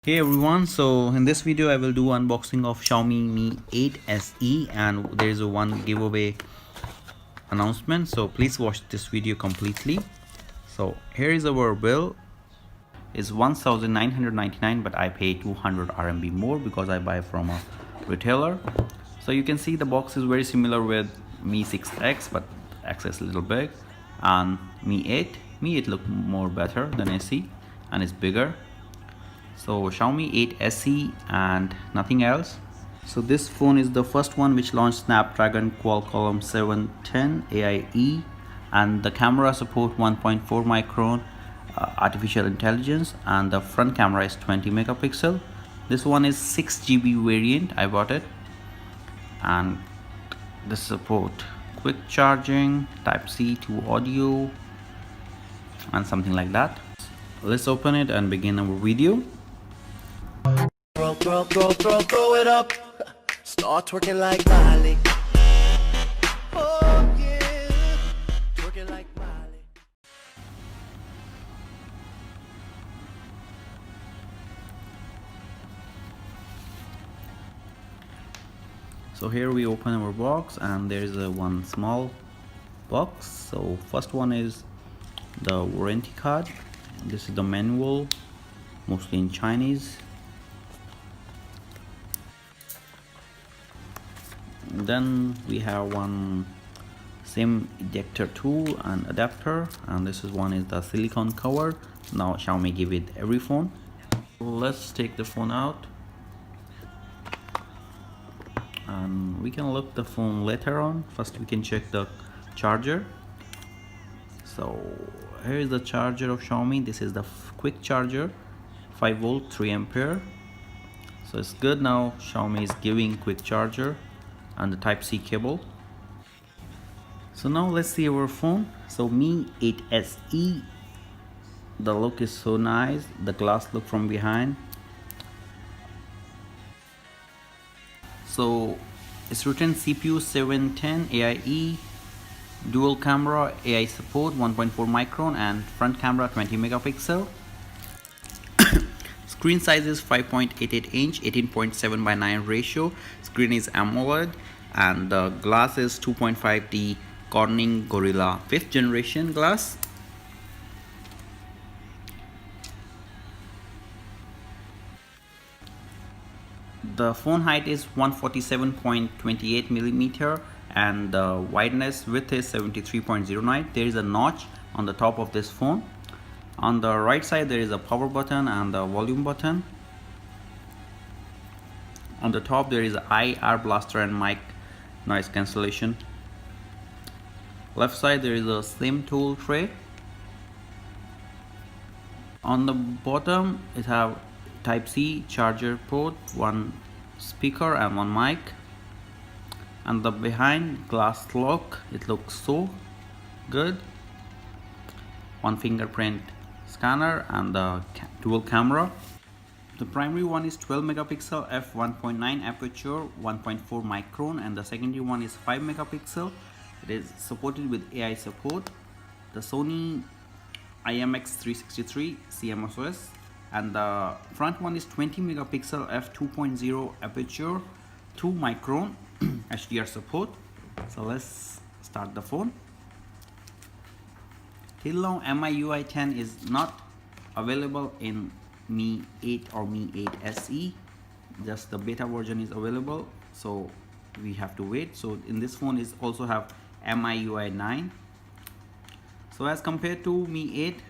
Hey everyone, so in this video I will do unboxing of Xiaomi Mi 8 SE and there is a one giveaway announcement, so please watch this video completely. So here is our bill. Is 1999, but I pay 200 RMB more because I buy from a retailer. So you can see the box is very similar with Mi 6X, but X is a little big, and Mi 8 look more better than SE and it's bigger. So Xiaomi 8 SE and nothing else. So this phone is the first one which launched Snapdragon Qualcomm 710 AIE, and the camera support 1.4 micron artificial intelligence, and the front camera is 20 megapixel. This one is 6GB variant. I bought it, and this support quick charging, type C to audio, and something like that. Let's open it and begin our video. Throw it up. Start twerking like Miley. Oh yeah, twerking like Miley. So here we open our box and there is a one small box. So first one is the warranty card. This is the manual, mostly in Chinese. Then we have one SIM ejector tool and adapter, and this is one is the silicone cover. Now Xiaomi give it every phone. Let's take the phone out and we can look the phone later on. First we can check the charger. So here is the charger of Xiaomi. This is the quick charger, 5 volt 3 ampere. So it's good. Now Xiaomi is giving quick charger and the type C cable. So now let's see our phone. So Mi 8 SE, the look is so nice, the glass look from behind. So it's written CPU 710 AIE, dual camera, AI support 1.4 micron, and front camera 20 megapixel. Screen size is 5.88 inch, 18.7 by 9 ratio. Screen is AMOLED, and the glass is 2.5D Corning Gorilla 5th generation glass. The phone height is 147.28 millimeter and the wideness width is 73.09. There is a notch on the top of this phone. On the right side there is a power button and the volume button. On the top there is a IR blaster and mic noise cancellation. Left side there is a SIM tool tray. On the bottom it have type C charger port, one speaker and one mic, and the behind glass lock, it looks so good. One fingerprint scanner and the dual camera. The primary one is 12 megapixel f1.9 aperture 1.4 micron, and the secondary one is 5 megapixel. It is supported with AI support. The Sony IMX363 CMOS, and the front one is 20 megapixel f2.0 aperture 2 micron HDR support. So let's start the phone. Till now MIUI 10 is not available in Mi 8 or Mi 8 SE, just the beta version is available, so we have to wait. So in this phone is also have MIUI 9. So as compared to Mi 8,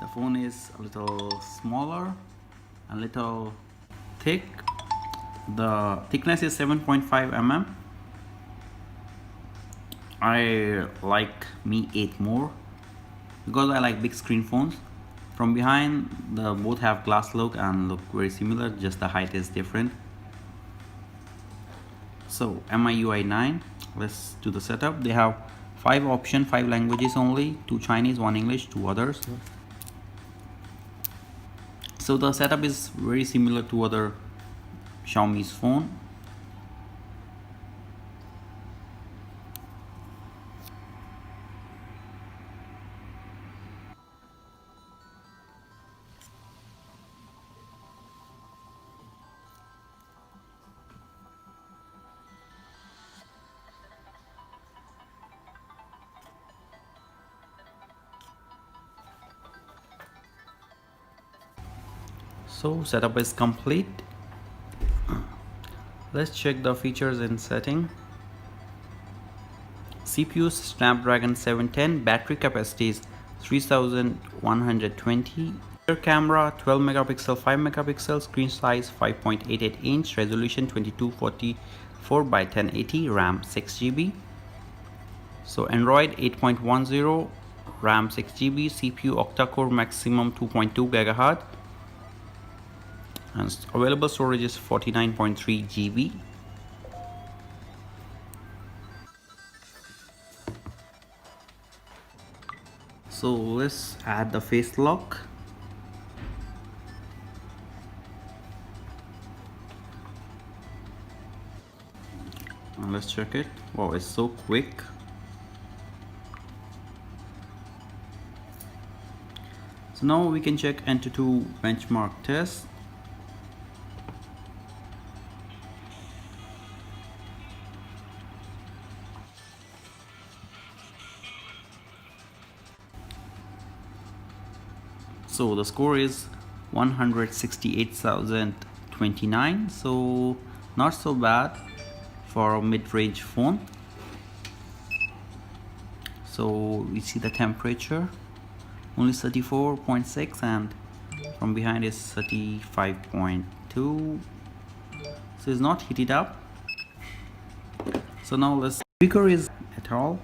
the phone is a little smaller and little thick. The thickness is 7.5 mm. I like Mi 8 more because I like big screen phones. From behind, the both have glass look and look very similar, just the height is different. So MIUI 9, let's do the setup. They have 5 options, 5 languages only, 2 Chinese, 1 English, 2 others. So the setup is very similar to other Xiaomi's phone. So setup is complete. Let's check the features in setting. CPU Snapdragon 710, battery capacity is 3120. Rear camera 12 megapixel, 5 megapixel, screen size 5.88 inch, resolution 2244 by 1080, RAM 6 GB. So Android 8.10, RAM 6 GB, CPU octa-core maximum 2.2 GHz, and available storage is 49.3 GB. So let's add the face lock. And let's check it. Wow, it's so quick. So now we can check antutu benchmark test. So the score is 168,029, so not so bad for a mid-range phone. So we see the temperature only 34.6 and from behind is 35.2, so it's not heated up. So now let's speaker is at all.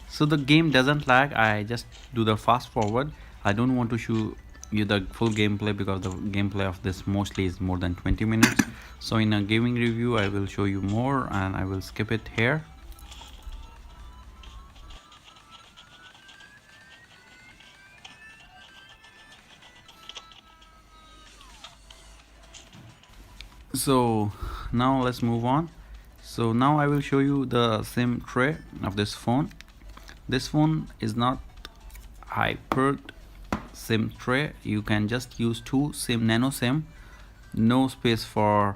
So the game doesn't lag. I just do the fast forward. I don't want to show you the full gameplay because the gameplay of this mostly is more than 20 minutes. So in a gaming review I will show you more and I will skip it here. So now let's move on. So now I will show you the SIM tray of this phone. This phone is not hybrid SIM tray. You can just use two SIM, nano SIM, no space for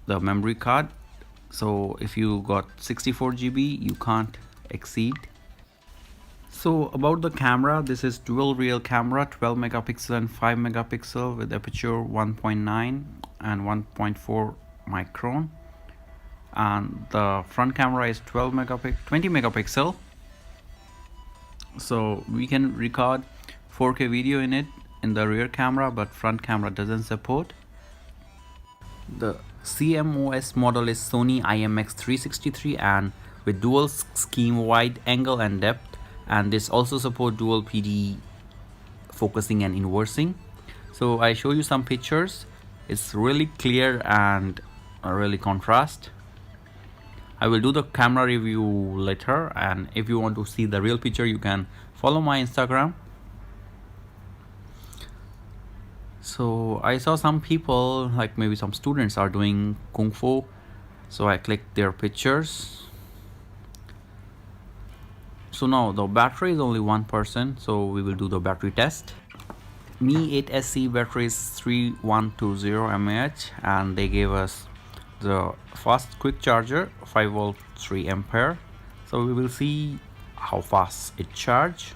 the memory card. So if you got 64 GB you can't exceed. So about the camera, this is dual rear camera, 12 megapixel and 5 megapixel with aperture 1.9 and 1.4 micron, and the front camera is 20 megapixel. So we can record 4K video in it in the rear camera, but front camera doesn't support. The CMOS model is Sony IMX363 and with dual scheme wide angle and depth, and this also support dual PD focusing and inversing. So I show you some pictures. It's really clear and really contrast. I will do the camera review later, and if you want to see the real picture you can follow my Instagram. So I saw some people, like maybe some students, are doing kung fu, so I clicked their pictures. So now the battery is only 1%, so we will do the battery test. Mi 8 SE battery is 3120 mAh and they gave us the fast quick charger 5 volt 3 ampere. So we will see how fast it charge.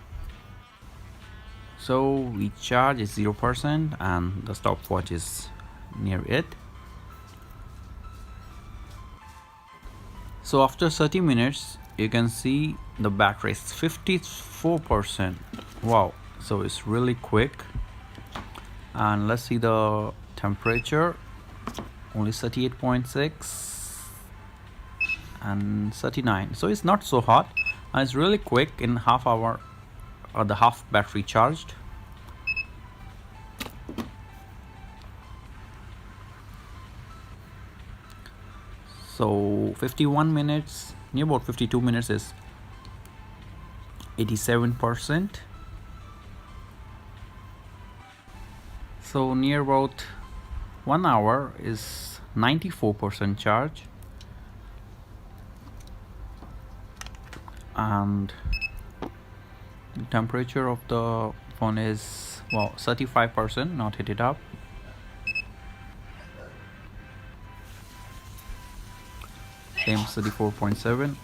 So we charge is 0% and the stopwatch is near it. So after 30 minutes you can see the battery is 54%. Wow, so it's really quick. And let's see the temperature, only 38.6 and 39, so it's not so hot and it's really quick. In half hour or the half battery charged. So 51 minutes, near about 52 minutes is 87%. So near about 1 hour is 94% charge, and temperature of the phone is, well, 35%, not heat it up. Same 34.7.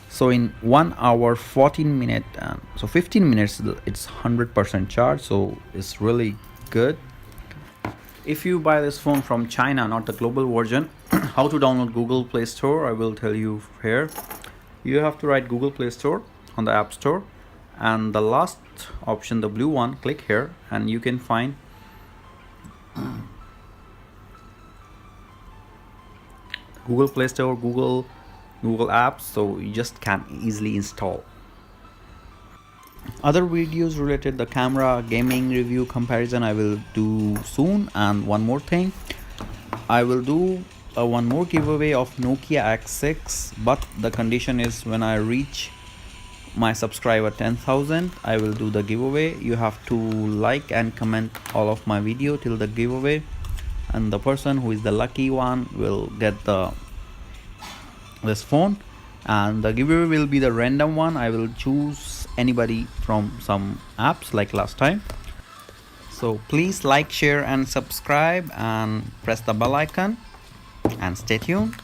So in 1 hour 14 minutes, so 15 minutes it's 100% charge, so it's really good. If you buy this phone from China, not the global version, how to download Google Play Store, I will tell you here. You have to write Google Play Store on the App Store, and the last option, the blue one, click here and you can find Google Play Store, Google Apps, so you just can easily install. Other videos related the camera, gaming review, comparison I will do soon. And one more thing, I will do one more giveaway of Nokia X6, but the condition is when I reach my subscriber 10,000 I will do the giveaway. You have to like and comment all of my video till the giveaway, and the person who is the lucky one will get this phone, and the giveaway will be the random one. I will choose anybody from some apps like last time. So please like, share and subscribe and press the bell icon and stay tuned.